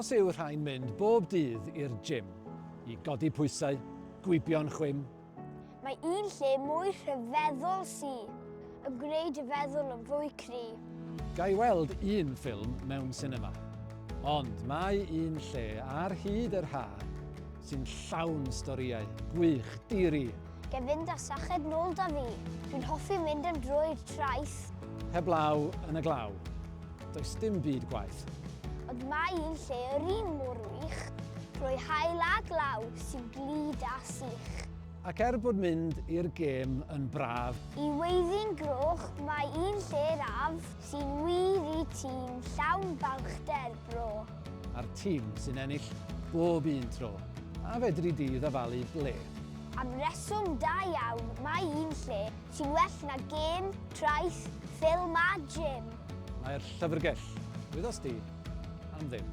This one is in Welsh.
Os yw rhain mynd bob dydd i'r gym i godi pwysau, gwibio'n chwym, Mae un lle mwy rhyfeddol sy'n yn gwneud y feddwl yn fwy cry. ga i weld un ffilm mewn sinema. Ond mae un lle ar hyd yr haf sy'n llawn storïau gwych, diri. Ge fynd â sached nôl da fi. Dwi'n hoffi mynd yn drwy'r traeth. Heblaw yn y glaw. Does dim byd gwaith. Ond mae un lle yr un mor wych, trwy hael a glaw sy'n glid a sych. Ac bod mynd i'r gêm yn braf, I weiddi'n groch mae un lle raf sy'n wir i tîm llawn balchder bro. a'r tîm sy'n ennill bob un tro, a fedri di ddafalu ble. Am reswm da iawn, mae un lle sy'n well na gêm, traeth, ffilm a gym. Mae'r llyfrgell, wythos di, am ddim.